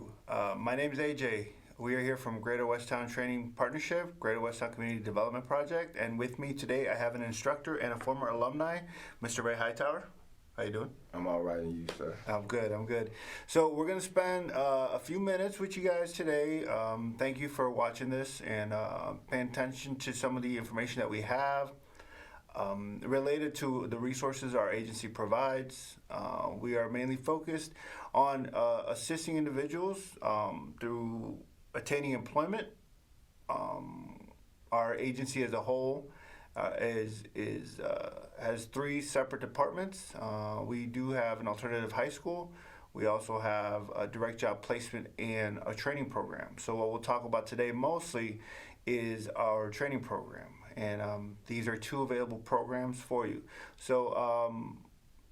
you. My name is AJ. We are here from Greater Westtown Training Partnership, Greater Westtown Community Development Project, and with me today I have an instructor and a former alumni, Mr. Ray Hightower. How you doing? I'm all right, and you, sir? I'm good. So we're going to spend a few minutes with you guys today. Thank you for watching this and paying attention to some of the information that we have. Related to the resources our agency provides. We are mainly focused on assisting individuals through attaining employment. Our agency as a whole has three separate departments. We do have an alternative high school. We also have a direct job placement and a training program. So what we'll talk about today mostly is our training program. And these are two available programs for you. So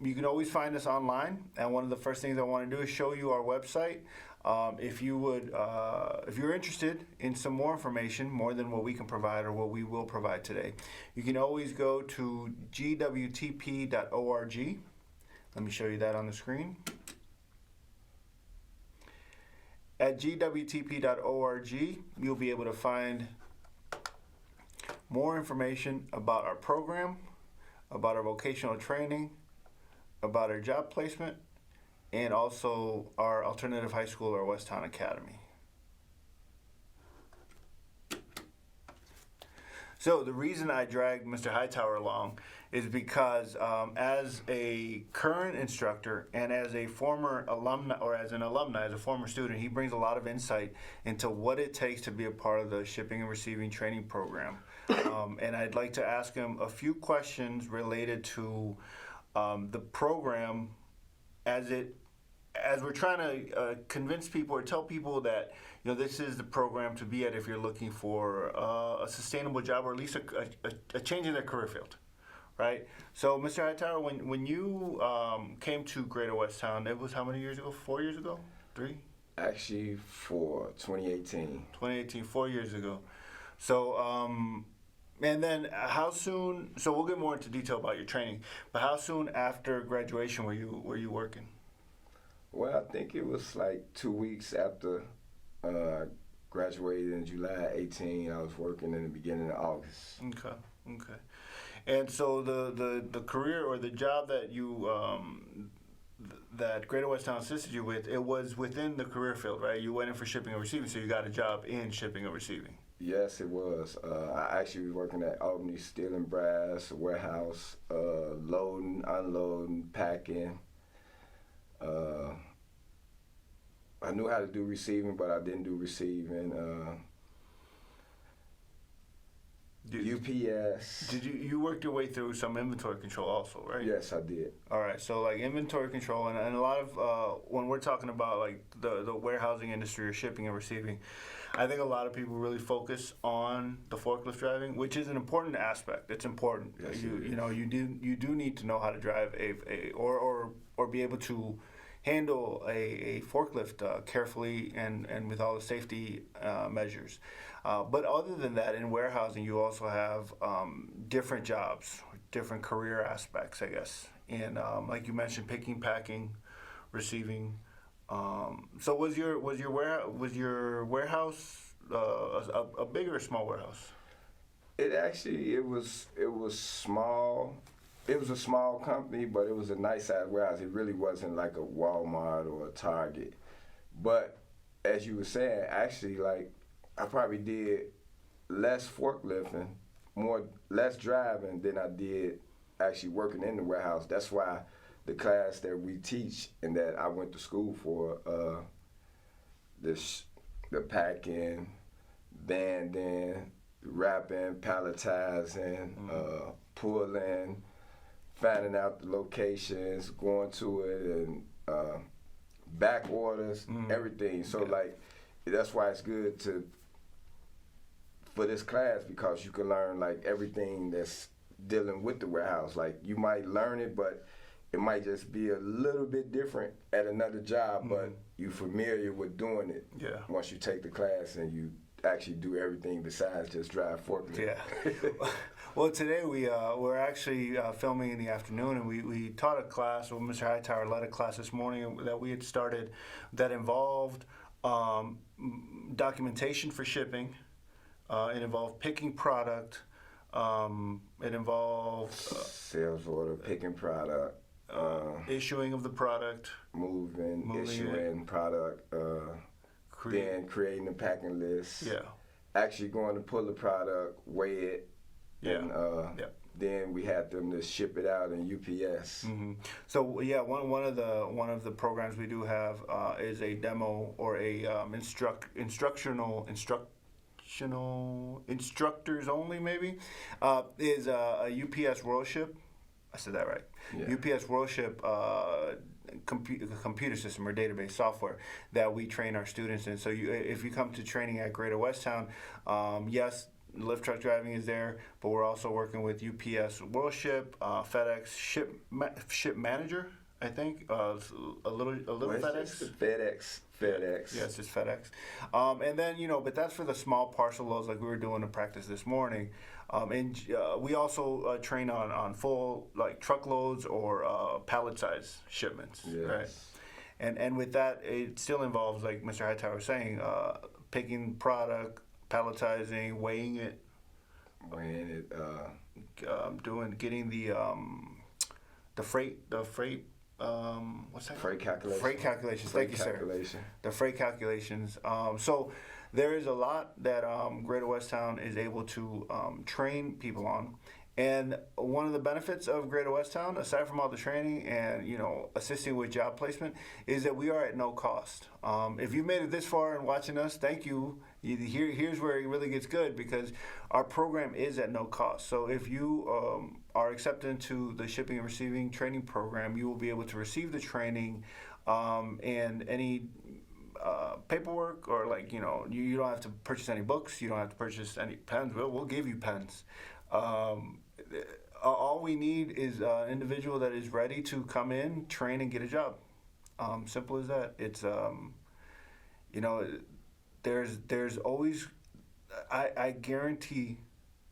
you can always find us online. And one of the first things I want to do is show you our website. If you're interested in some more information, more than what we can provide or what we will provide today, you can always go to gwtp.org. Let me show you that on the screen. At gwtp.org, you'll be able to find more information about our program, about our vocational training, about our job placement, and also our alternative high school or Westtown Academy. So the reason I dragged Mr. Hightower along is because as a current instructor and as a former alumni, or as an alumni, as a former student, he brings a lot of insight into what it takes to be a part of the shipping and receiving training program. And I'd like to ask him a few questions related to the program as we're trying to convince people or tell people that, you know, this is the program to be at if you're looking for a sustainable job or at least a change in their career field, right? So, Mr. Hightower, when you came to Greater Westtown, it was how many years ago? 4 years ago? 3? Actually, for 2018. 2018, 4 years ago. So, and then how soon? So we'll get more into detail about your training. But how soon after graduation were you working? Well, I think it was like 2 weeks after I graduated in July 18. I was working in the beginning of August. Okay. And so the career or the job that you that Greater Westtown assisted you with, it was within the career field, right? You went in for shipping and receiving, so you got a job in shipping and receiving. Yes, it was. I actually was working at Albany Steel and Brass warehouse, loading, unloading, packing. I knew how to do receiving, but I didn't do receiving. UPS. Did you worked your way through some inventory control also, right? Yes, I did. All right, so like inventory control and a lot of when we're talking about like the warehousing industry or shipping and receiving, I think a lot of people really focus on the forklift driving, which is an important aspect. It's important. Yes, You do need to know how to drive or be able to handle a forklift carefully and with all the safety measures. But other than that, in warehousing, you also have different jobs, different career aspects, I guess. And like you mentioned, picking, packing, receiving. So was your warehouse a big or a small warehouse? It was small. It was a small company, but it was a nice size warehouse. It really wasn't like a Walmart or a Target. But as you were saying, actually, like I probably did less forklifting, less driving than I did actually working in the warehouse. That's why the class that we teach and that I went to school for, the packing, banding, wrapping, palletizing, pulling, finding out the locations, going to it, and back orders, everything. So like, that's why it's good for this class, because you can learn like everything that's dealing with the warehouse. Like you might learn it, but it might just be a little bit different at another job, but you're familiar with doing it. Yeah. Once you take the class and you actually do everything besides just drive forklift. Yeah. Well, today we're actually filming in the afternoon, and we taught a class. Well, Mr. Hightower led a class this morning that we had started that involved documentation for shipping. It involved picking product. It involved Sales order, picking product, issuing of the product, moving it. issuing product, then creating the packing list. Yeah. Actually going to pull the product, weigh it, Yeah. and Yeah. then we had them to ship it out in UPS. So yeah, one of the programs we do have is a demo or a instructors only maybe is a UPS Worldship. I said that right. Yeah. UPS Worldship computer system or database software that we train our students in. So if you come to training at Greater Westtown, yes, lift truck driving is there, but we're also working with UPS Worldship, FedEx Ship Manager, I think, a little FedEx. FedEx. Yes, it's FedEx. And then, but that's for the small parcel loads like we were doing in practice this morning. And we also train on full, like, truckloads or pallet size shipments, Yes. right? And with that, it still involves, like Mr. Hightower was saying, picking product, palletizing, weighing it, getting the freight, what's that? Freight calculations. Freight calculations. Thank you, sir. The freight calculations. So there is a lot that Greater Westtown is able to train people on. And one of the benefits of Greater Westtown, aside from all the training and assisting with job placement, is that we are at no cost. If you made it this far and watching us, thank you. Here's where it really gets good, because our program is at no cost. So if you are accepted into the shipping and receiving training program, you will be able to receive the training and any paperwork, or you don't have to purchase any books, you don't have to purchase any pens. We'll give you pens. All we need is an individual that is ready to come in, train, and get a job. Simple as that. It's there's always, I guarantee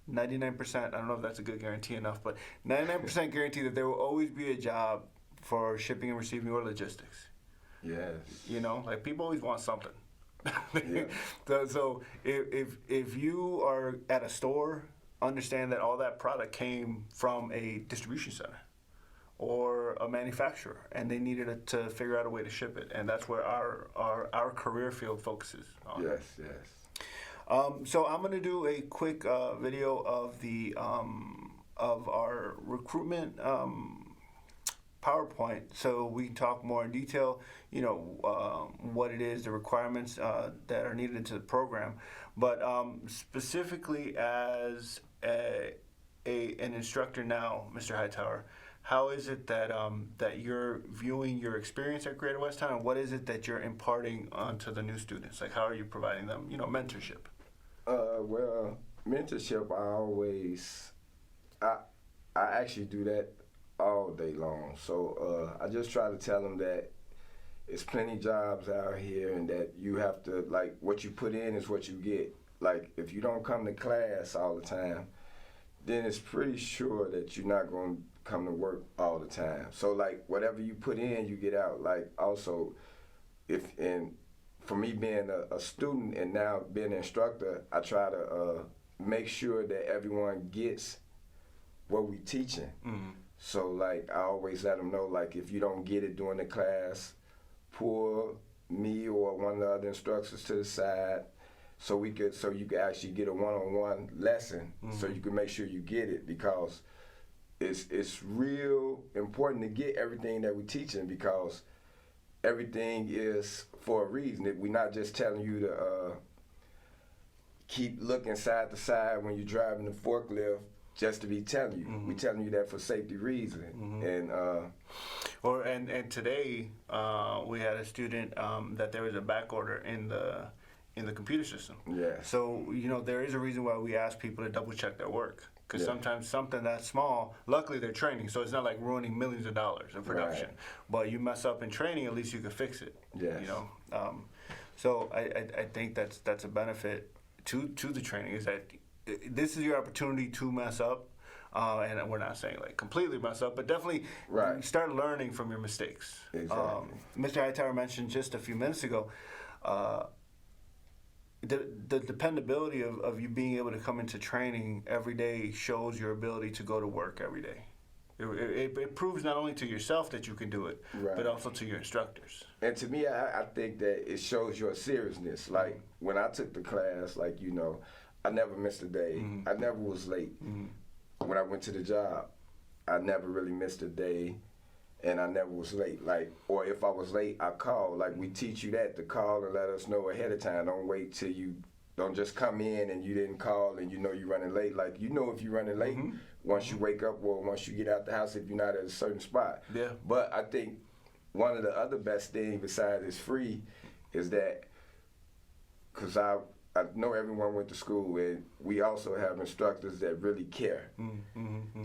99%, I don't know if that's a good guarantee enough, but 99% guarantee that there will always be a job for shipping and receiving or logistics. Yes. Like, people always want something. Yeah. So if you are at a store, understand that all that product came from a distribution center or a manufacturer, and they needed to figure out a way to ship it, and that's where our career field focuses on. Yes. So I'm going to do a quick video of the of our recruitment PowerPoint, so we can talk more in detail, what it is, the requirements that are needed into the program. But specifically as an instructor now, Mr. Hightower, how is it that that you're viewing your experience at Greater Westtown, and what is it that you're imparting onto the new students? Like, how are you providing them, mentorship? Well, mentorship, I actually do that all day long. So I just try to tell them that there's plenty jobs out here, and that you have to, like, what you put in is what you get. Like, if you don't come to class all the time, then it's pretty sure that you're not going to come to work all the time. So, like, whatever you put in, you get out. Like, also, for me being a student and now being an instructor, I try to make sure that everyone gets what we teaching. Mm-hmm. So, like, I always let them know, like, if you don't get it during the class, pull me or one of the other instructors to the side, so you could actually get a one-on-one lesson. Mm-hmm. So you can make sure you get it, because it's real important to get everything that we're teaching, because everything is for a reason. We're not just telling you to keep looking side to side when you're driving the forklift just to be telling you. Mm-hmm. We're telling you that for safety reason. Mm-hmm. And today we had a student that there was a back order in the computer system. Yeah. So there is a reason why we ask people to double check their work, because sometimes something that small, luckily they're training, so it's not like ruining millions of dollars in production. Right. But you mess up in training, at least you can fix it. Yes. So I think that's a benefit to the training, is that this is your opportunity to mess up, and we're not saying like completely mess up, but definitely start learning from your mistakes. Exactly. Mr. Hightower mentioned just a few minutes ago, the dependability of you being able to come into training every day shows your ability to go to work every day. It proves not only to yourself that you can do it, Right. but also to your instructors. And to me, I think that it shows your seriousness. Like, when I took the class, like, you know, I never missed a day. Mhm. I never was late. When I went to the job, I never really missed a day, and I never was late. Like, or if I was late, I called. Like, we teach you that, to call and let us know ahead of time. Don't wait till you, don't just come in and you didn't call and you know you're running late. Like, you know if you're running late once you wake up or once you get out the house if you're not at a certain spot. Yeah. But I think one of the other best things besides it's free is that, because I know everyone went to school, and we also have instructors that really care.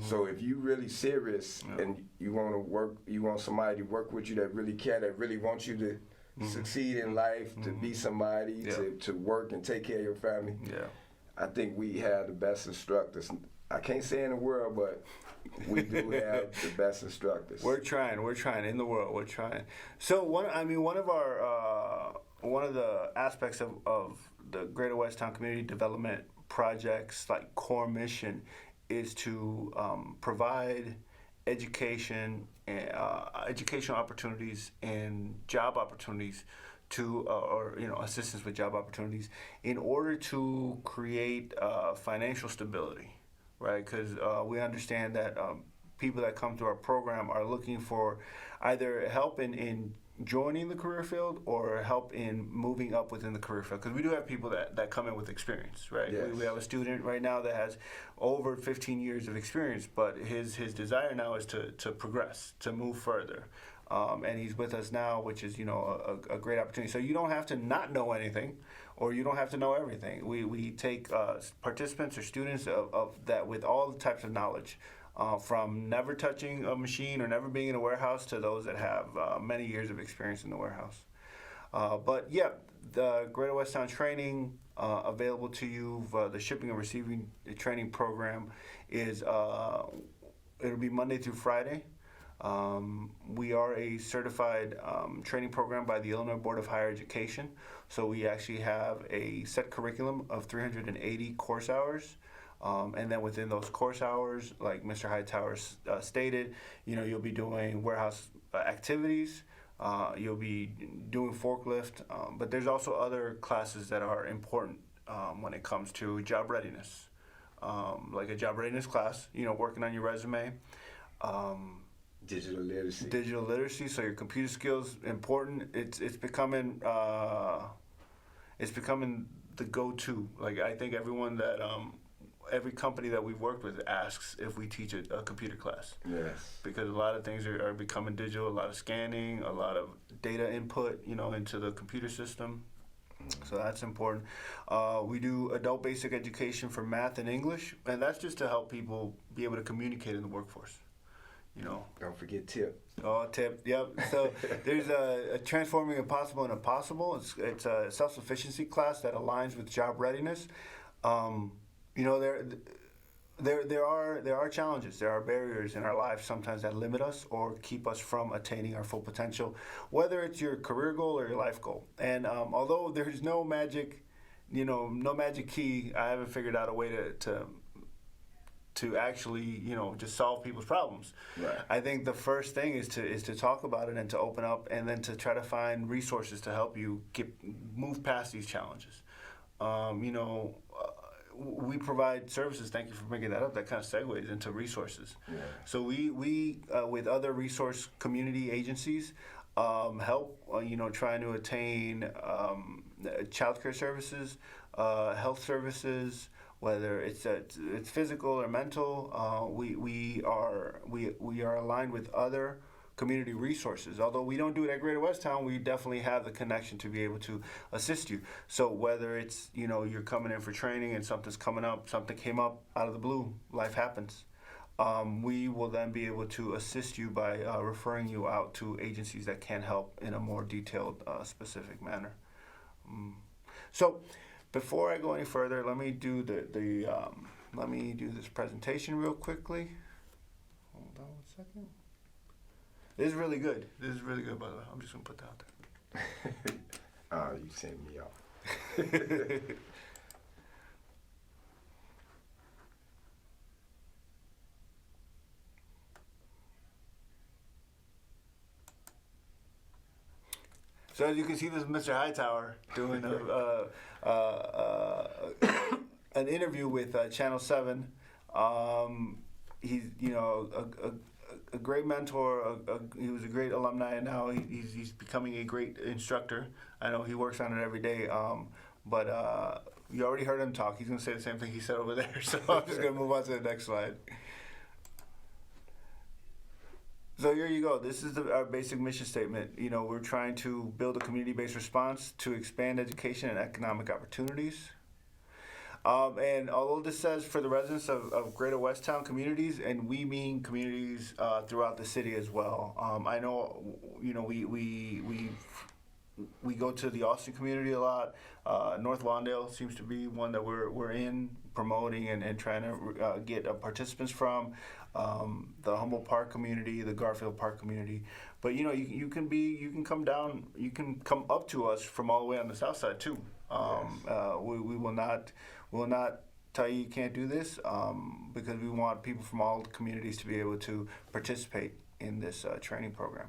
So if you really serious and you want to work, you want somebody to work with you that really care, that really wants you to succeed in life, to be somebody, to work and take care of your family. Yeah. I think we have the best instructors. I can't say in the world, but we do have the best instructors. We're trying in the world. We're trying. So one of our one of the aspects of the Greater Westtown Community Development Project's like core mission is to provide education and educational opportunities and job opportunities to or assistance with job opportunities in order to create financial stability, right? Because we understand that people that come to our program are looking for either help in joining the career field or help in moving up within the career field. Because we do have people that come in with experience, right? Yes. We have a student right now that has over 15 years of experience, but his desire now is to progress, to move further. And he's with us now, which is a great opportunity. So you don't have to not know anything, or you don't have to know everything. We take participants or students of that with all the types of knowledge, from never touching a machine or never being in a warehouse to those that have many years of experience in the warehouse. But yeah, the Greater Westtown training available to you, the shipping and receiving training program is it'll be Monday through Friday. We are a certified training program by the Illinois Board of Higher Education. So we actually have a set curriculum of 380 course hours. And then within those course hours, like Mr. Hightower stated, you'll be doing warehouse activities. You'll be doing forklift. But there's also other classes that are important when it comes to job readiness, like a job readiness class, working on your resume. Digital literacy. Digital literacy, so your computer skills important. It's becoming the go-to. Like, I think everyone that every company that we've worked with asks if we teach a computer class. Yes. Because a lot of things are becoming digital, a lot of scanning, a lot of data input, into the computer system. So that's important. We do adult basic education for math and English, and that's just to help people be able to communicate in the workforce. Don't forget TIP. Oh, TIP, yep. So there's a Transforming Impossible and Impossible. It's a self-sufficiency class that aligns with job readiness. There are challenges, there are barriers in our lives sometimes that limit us or keep us from attaining our full potential, whether it's your career goal or your life goal. And although there's no magic key, I haven't figured out a way to actually just solve people's problems. Right. I think the first thing is to talk about it and to open up, and then to try to find resources to help you move past these challenges. We provide services. Thank you for bringing that up. That kind of segues into resources. Yeah. So we with other resource community agencies help trying to attain childcare services, health services, whether it's physical or mental. We are aligned with other community resources. Although we don't do it at Greater Westtown, we definitely have the connection to be able to assist you. So whether it's you're coming in for training and something's coming up, something came up out of the blue, life happens. We will then be able to assist you by referring you out to agencies that can help in a more detailed, specific manner. So before I go any further, let me do let me do this presentation real quickly. Hold on 1 second. This is really good. By the way. I'm just gonna put that out there. You sent me off. So as you can see, this is Mr. Hightower doing an interview with Channel 7. He's, you know, a great mentor. He was a great alumni, and now he's becoming a great instructor. I know he works on it every day. But you already heard him talk. He's going to say the same thing he said over there. So I'm just going to move on to the next slide. So here you go. This is our basic mission statement. You know, we're trying to build a community-based response to expand education and economic opportunities. And although this says for the residents of Greater Westtown communities, and we mean communities throughout the city as well. I know, you know, we go to the Austin community a lot. North Lawndale seems to be one that we're in promoting and trying to get participants from. The Humboldt Park community, the Garfield Park community. But you know, you can come down, you can come up to us from all the way on the south side too. We will not tell you can't do this because we want people from all the communities to be able to participate in this training program.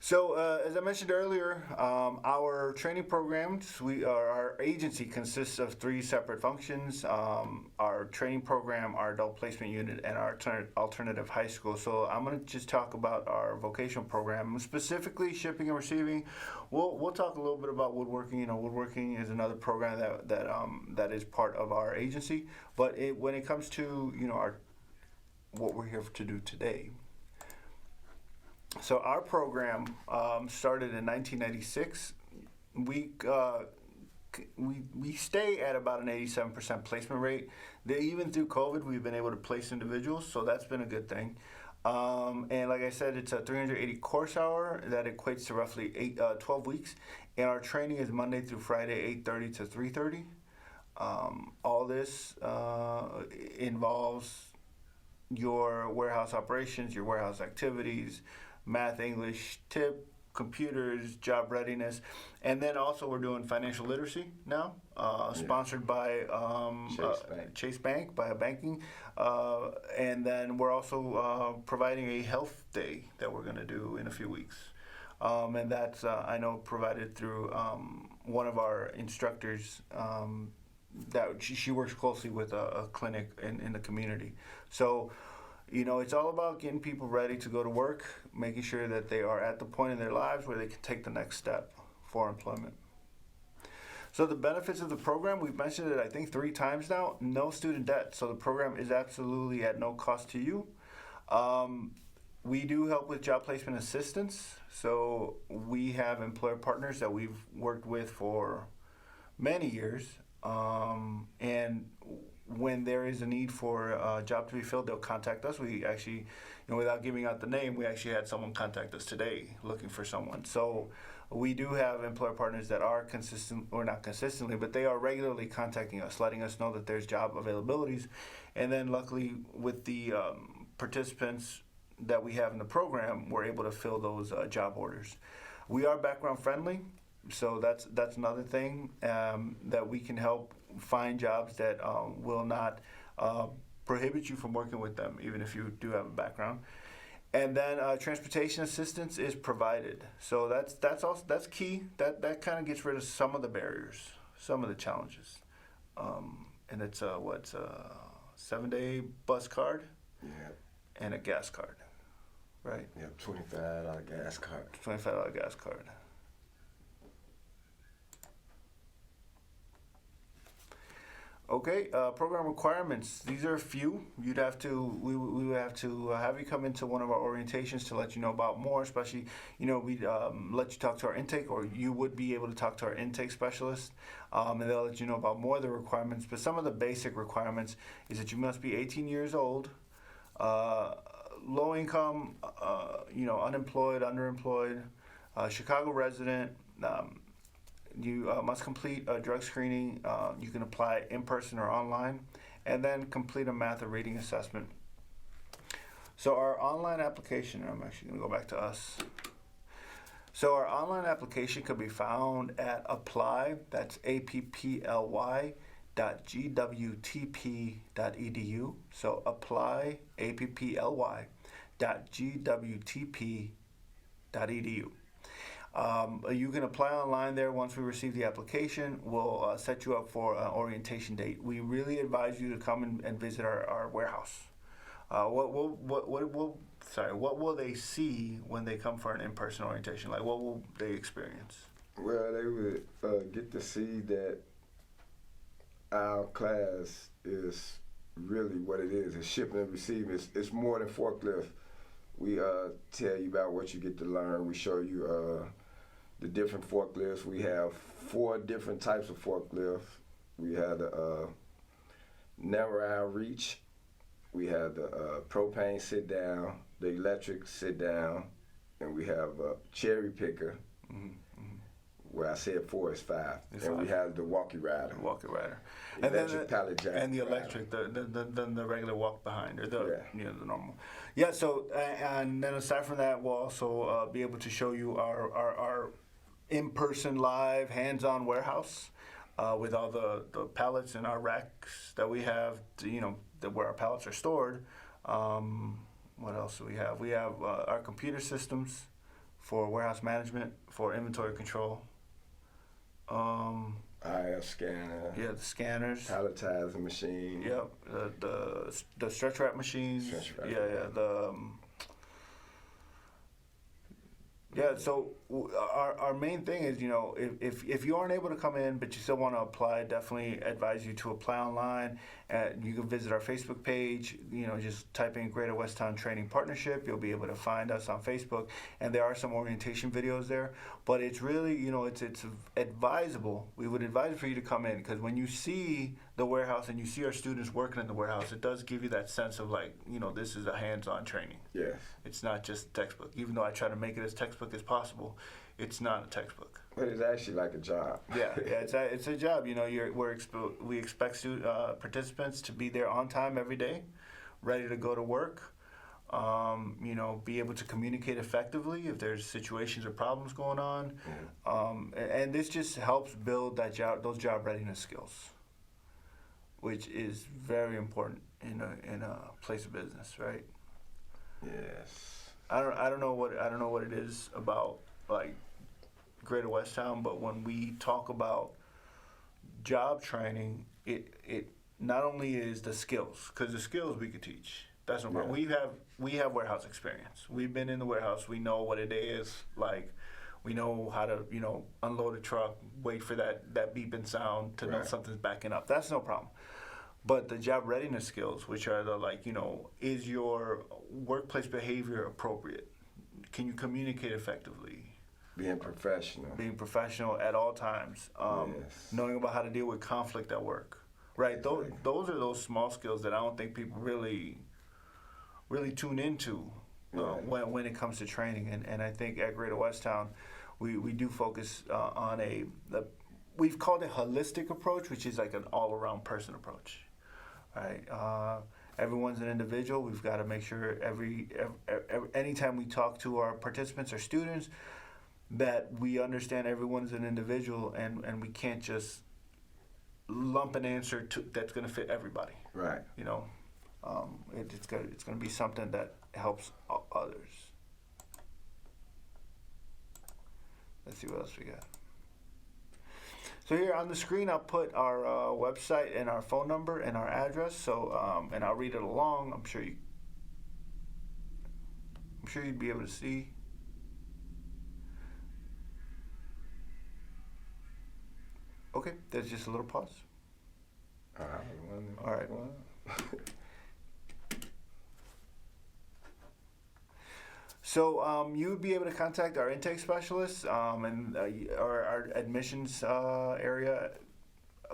So, as I mentioned earlier, our training programs, our agency consists of 3 separate functions. Our training program, our adult placement unit, and our alternative high school. So I'm going to just talk about our vocational program, specifically shipping and receiving. We'll talk a little bit about woodworking. You know, woodworking is another program that is part of our agency. But when it comes to, you know, what we're here to do today. So our program started in 1996. We stay at about an 87% placement rate. Even through COVID, we've been able to place individuals, so that's been a good thing. And like I said, it's a 380 course hour that equates to roughly 12 weeks. And our training is Monday through Friday, 8:30 to 3:30. All this involves your warehouse operations, your warehouse activities, math, English, tip, computers, job readiness, and then also we're doing financial literacy now, sponsored by Chase Bank, by a banking, and then we're also providing a health day that we're going to do in a few weeks, and that's I know provided through one of our instructors. That she works closely with a clinic in the community, so. You know, it's all about getting people ready to go to work, making sure that they are at the point in their lives where they can take the next step for employment. So the benefits of the program, we've mentioned it I think 3 times now, no student debt. So the program is absolutely at no cost to you. We do help with job placement assistance. So we have employer partners that we've worked with for many years. And when there is a need for a job to be filled, they'll contact us. We actually, you know, without giving out the name, we actually had someone contact us today looking for someone. So we do have employer partners that are consistent, or not consistently, but they are regularly contacting us, letting us know that there's job availabilities. And then luckily with the participants that we have in the program, we're able to fill those job orders. We are background friendly. So that's another thing that we can help find jobs that will not prohibit you from working with them, even if you do have a background. And then transportation assistance is provided. So that's key. That kind of gets rid of some of the barriers, some of the challenges. And it's a 7-day bus card, and a gas card, right? Yep, $25 gas card. $25 gas card. Okay, program requirements. These are a few. We would have to have you come into one of our orientations to let you know about more. Especially, you know, we'd let you talk to our intake, or you would be able to talk to our intake specialist, and they'll let you know about more of the requirements. But some of the basic requirements is that you must be 18 years old, low income, you know, unemployed, underemployed, Chicago resident. You must complete a drug screening. You can apply in person or online. and then complete a math or reading assessment. So our online application, I'm actually going to go back to us. So our online application could be found at apply, that's apply, .gwtp.edu. So apply, apply, .gwtp.edu. You can apply online there. Once we receive the application, we'll set you up for an orientation date. We really advise you to come and visit our warehouse. What will they see when they come for an in-person orientation? Like, what will they experience? Well, they would get to see that our class is really what it is. It's shipping and receiving. It's more than forklift. We tell you about what you get to learn. We show you the different forklifts. We have 4 different types of forklifts. We have the narrow aisle reach. We have the propane sit down, the electric sit down, and we have a cherry picker. Where I said 4 is 5. And we have the walkie rider. Electric pallet jack. And the electric, the regular walk behind, or the the normal. Yeah. So and then aside from that, we'll also be able to show you our in-person live hands-on warehouse with all the pallets and our racks that we have. Where our pallets are stored. What else do we have? We have our computer systems for warehouse management, for inventory control. IF scanner. Yeah, the scanners. Palletizer machine. Yep. The stretch wrap machines. So our main thing is, if you aren't able to come in but you still want to apply, definitely advise you to apply online. You can visit our Facebook page. Just type in Greater Westtown Training Partnership. You'll be able to find us on Facebook, and there are some orientation videos there. But it's really, it's advisable. We would advise for you to come in, because when you see the warehouse and you see our students working in the warehouse, it does give you that sense of this is a hands-on training. Yes. It's not just textbook. Even though I try to make it as textbook as possible, it's not a textbook. But it's actually like a job. It's a job. We expect participants to be there on time every day, ready to go to work. Be able to communicate effectively if there's situations or problems going on, and this just helps build those job readiness skills, which is very important in a place of business, right? Yes. I don't know what it is about Greater Westtown, but when we talk about job training, it not only is the skills, because the skills we could teach. That's no problem. We have warehouse experience. We've been in the warehouse. We know what a day is like. We know how to unload a truck, wait for that beeping sound to know something's backing up. That's no problem. But the job readiness skills, which are is your workplace behavior appropriate? Can you communicate effectively? Being professional at all times. Knowing about how to deal with conflict at work. Right. Exactly. Those are those small skills that I don't think people really tune into when it comes to training. And I think at Greater Westtown, we do focus on we've called it holistic approach, which is like an all-around person approach. Right. Everyone's an individual. We've got to make sure anytime we talk to our participants or students, that we understand everyone's an individual, and we can't just lump an answer that's going to fit everybody. Right. It's going to be something that helps others. Let's see what else we got. So here on the screen, I'll put our website and our phone number and our address. So and I'll read it along. I'm sure you'd be able to see. Okay, there's just a little pause. All right. So you would be able to contact our intake specialists and our admissions area,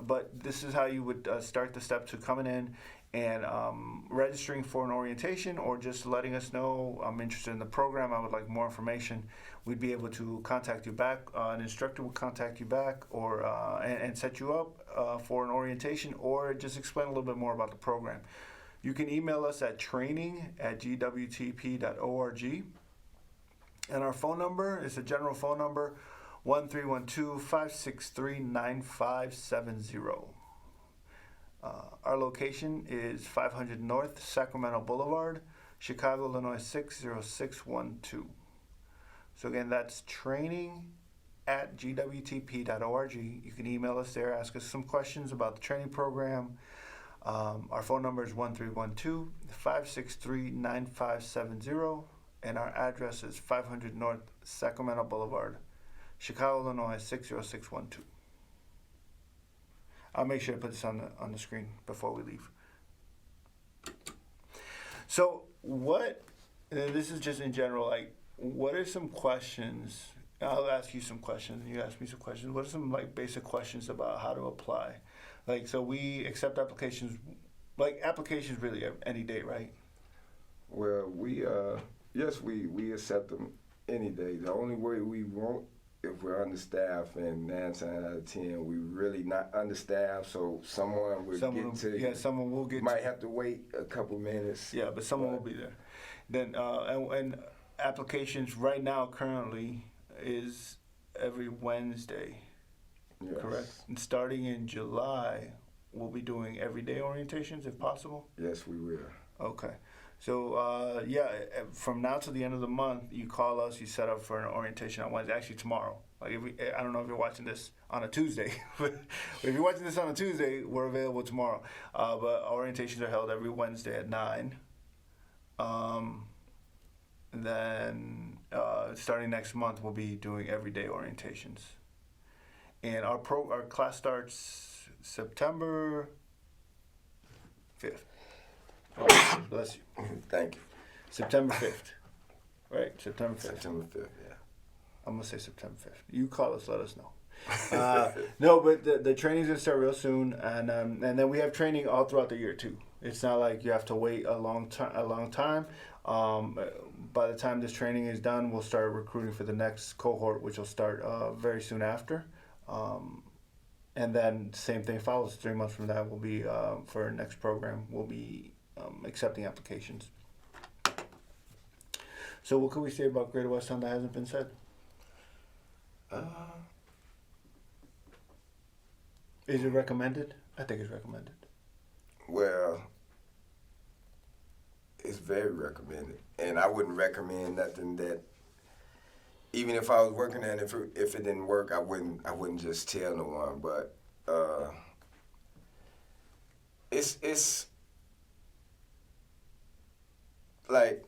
but this is how you would start the step to coming in and registering for an orientation, or just letting us know, I'm interested in the program, I would like more information. We'd be able to contact you back. An instructor would contact you back, or and set you up. for an orientation or just explain a little bit more about the program. You can email us at training@gwtp.org. And our phone number is a general phone number, 1312-563-9570. Our location is 500 North Sacramento Boulevard, Chicago, Illinois 60612. So again, that's training@gwtp.org. You can email us there, ask us some questions about the training program. Our phone number is 1312-563-9570, and our address is 500 North Sacramento Boulevard, Chicago, Illinois 60612. I'll make sure to put this on the screen before we leave. So what, and this is just in general, like, what are some questions? I'll ask you some questions, and you ask me some questions. What are some like basic questions about how to apply? Like, so we accept applications, like applications really any day, right? Well, we accept them any day. The only way we won't, if we're understaffed, and 9 times out of 10 we really not understaffed, so someone will get to you. Yeah, someone will get. Might have to wait a couple minutes. Yeah, but someone will be there. Then and applications right now currently is every Wednesday. Yes. Correct. And starting in July, we'll be doing everyday orientations if possible. Yes, we will. Okay. So, from now to the end of the month, you call us, you set up for an orientation on Wednesday, actually tomorrow. Like, I don't know if you're watching this on a Tuesday, but if you're watching this on a Tuesday, we're available tomorrow. But orientations are held every Wednesday at 9. Then, starting next month, we'll be doing everyday orientations. And our class starts September 5th. Oh, bless you. Thank you. September 5th. Right? September 5th. September 5th, yeah. I'm going to say September 5th. You call us, let us know. No, but the training's going to start real soon. And then we have training all throughout the year, too. It's not like you have to wait a long time. By the time this training is done, we'll start recruiting for the next cohort, which will start very soon after. And then same thing follows. 3 months from that, we'll be, for our next program, we'll be accepting applications. So what can we say about Greater Westtown that hasn't been said? Is it recommended? I think it's recommended. Well, it's very recommended. And I wouldn't recommend nothing that, even if I was working there, and if it didn't work, I wouldn't just tell no one. But it's like,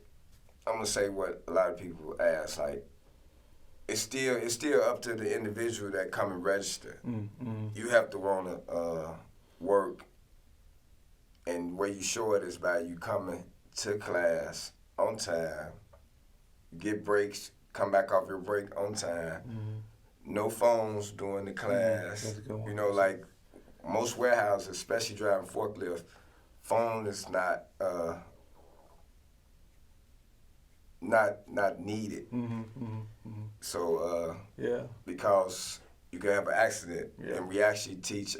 I'm gonna say what a lot of people ask. Like, it's still up to the individual that come and register. Mm-hmm. You have to want to work, and where you show it is by you coming to class on time, get breaks, come back off your break on time. Mm-hmm. No phones during the class. That's a good one. You know, like most warehouses, especially driving forklift, phone is not needed. Mm-hmm, mm-hmm, mm-hmm. So Yeah. because you can have an accident, Yeah. and we actually teach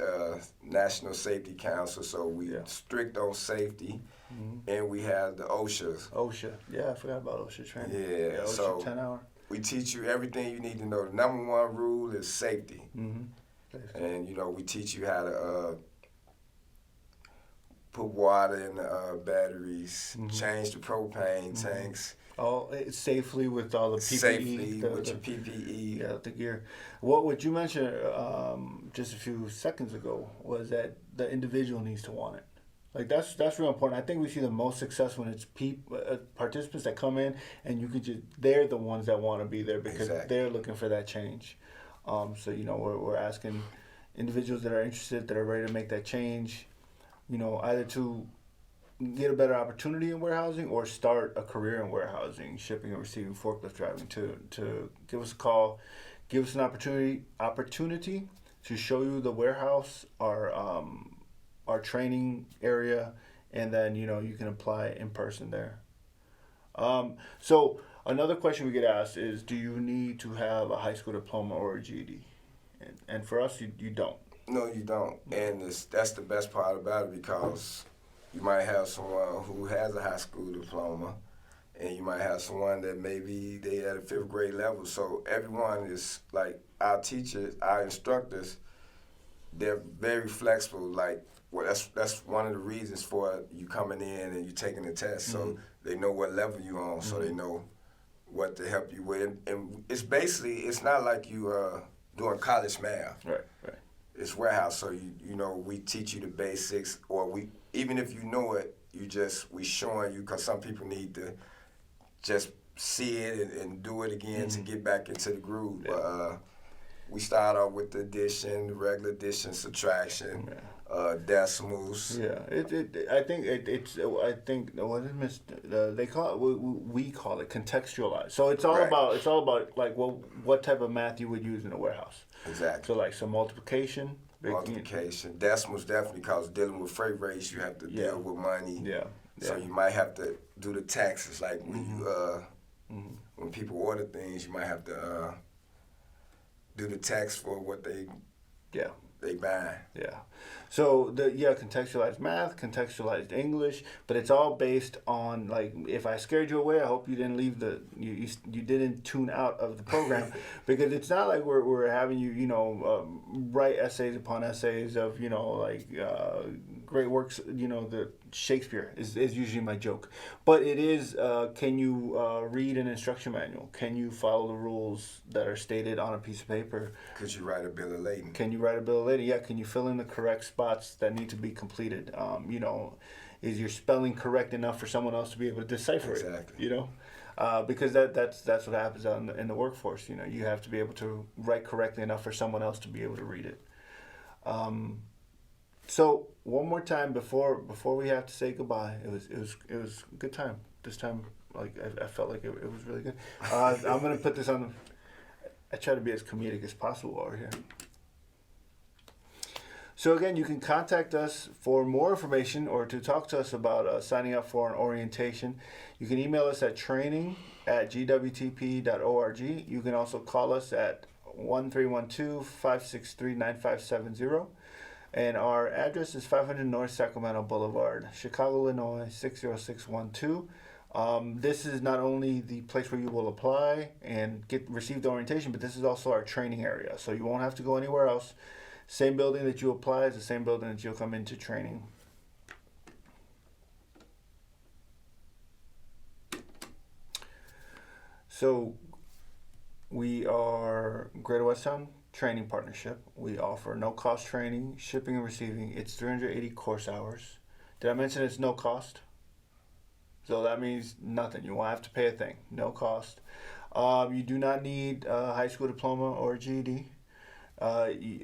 National Safety Council, so we strict on safety, and we have the OSHA. OSHA. Yeah, I forgot about OSHA training. Yeah, OSHA so 10 hour. we teach you everything you need to know. The number one rule is safety. Mm-hmm. And, you know, we teach you how to put water in the batteries, change the propane tanks. All safely with all the PPE. Safely with your PPE. Yeah, the gear. What you mentioned just a few seconds ago was that the individual needs to want it. Like that's real important. I think we see the most success when it's participants that come in and they're the ones that want to be there because they're looking for that change. So you know we're asking individuals that are interested, that are ready to make that change, you know, either to get a better opportunity in warehousing or start a career in warehousing, shipping and receiving, forklift driving, to give us a call, give us an opportunity to show you the warehouse, our training area, and then you know you can apply in person there. So another question we get asked is, do you need to have a high school diploma or a GED? And for us, you don't. No, you don't. And that's the best part about it, because you might have someone who has a high school diploma, and you might have someone that maybe they at a 5th grade level. So everyone is like, our teachers, our instructors, they're very flexible. Like, well, that's one of the reasons for you coming in and you taking the test. So they know what level you on, so they know what to help you with. And it's basically, it's not like you doing college math. Right. It's warehouse, so you know, we teach you the basics, or we, even if you know it, we showing you, because some people need to just see it and do it again to get back into the groove. Yeah. But we start off with the addition, the regular addition, subtraction, decimals. Yeah, I think what is Mr. They call it, we call it contextualized. So it's all Right. about like what type of math you would use in a warehouse. Exactly. So like some multiplication. Multiplication, decimals, definitely, because dealing with freight rates, you have to deal with money. Yeah. So you might have to do the taxes, like when when people order things, you might have to do the tax for what they buy. Yeah. So contextualized math, contextualized English, but it's all based on, like, if I scared you away, I hope you didn't leave you didn't tune out of the program, because it's not like we're having you write essays upon essays of great works. The Shakespeare is usually my joke, but it is, can you read an instruction manual? Can you follow the rules that are stated on a piece of paper? Could you write a bill of lading? Can you write a bill of lading? Yeah. Can you fill in the correct spots that need to be completed? Is your spelling correct enough for someone else to be able to decipher it? Exactly. Because that's what happens in the workforce. You have to be able to write correctly enough for someone else to be able to read it. So one more time before we have to say goodbye. It was a good time. This time, like, I felt like it was really good. I'm gonna put this on. I try to be as comedic as possible over here. So again, you can contact us for more information or to talk to us about signing up for an orientation. You can email us at training@gwtp.org. You can also call us at 1312-563-9570. And our address is 500 North Sacramento Boulevard, Chicago, Illinois, 60612. This is not only the place where you will apply and receive the orientation, but this is also our training area. So you won't have to go anywhere else. Same building that you apply is the same building that you'll come into training. So we are Greater Westtown Training Partnership. We offer no-cost training, shipping and receiving. It's 380 course hours. Did I mention it's no cost? So that means nothing. You won't have to pay a thing. No cost. You do not need a high school diploma or a GED.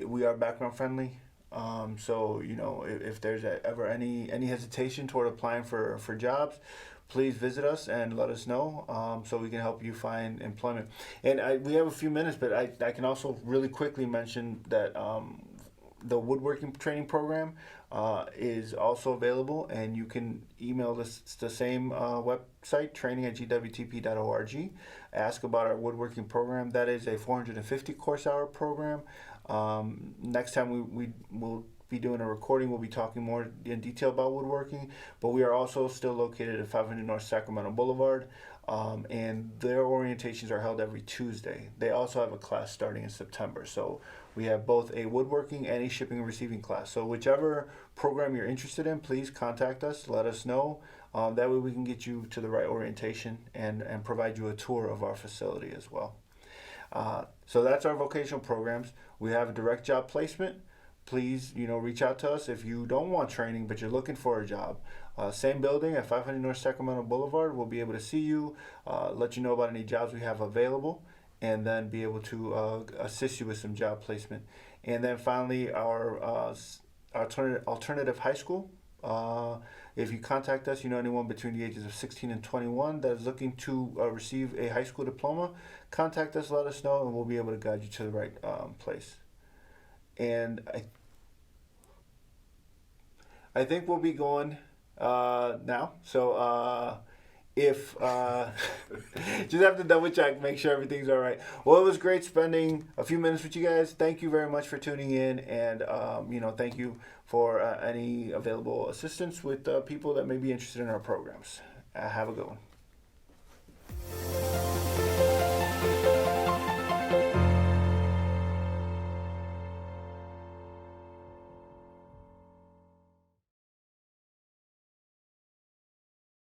We are background friendly. So if there's ever any hesitation toward applying for jobs, please visit us and let us know, so we can help you find employment. And we have a few minutes, but I can also really quickly mention that the woodworking training program is also available, and you can email this the same website, training@gwtp.org. Ask about our woodworking program. That is a 450 course hour program. Next time we will be doing a recording, we'll be talking more in detail about woodworking, but we are also still located at 500 North Sacramento Boulevard, and their orientations are held every Tuesday. They also have a class starting in September, so we have both a woodworking and a shipping and receiving class. So whichever program you're interested in, please contact us, let us know. That way we can get you to the right orientation and provide you a tour of our facility as well. So that's our vocational programs. We have a direct job placement. Please, reach out to us if you don't want training, but you're looking for a job. Same building at 500 North Sacramento Boulevard. We'll be able to see you, let you know about any jobs we have available, and then be able to assist you with some job placement. And then finally, our alternative high school. If you contact us, anyone between the ages of 16 and 21 that is looking to receive a high school diploma, contact us, let us know, and we'll be able to guide you to the right place. And I think we'll be going now. So if just have to double check, make sure everything's all right. Well, it was great spending a few minutes with you guys. Thank you very much for tuning in, and thank you for any available assistance with people that may be interested in our programs. Have a good one.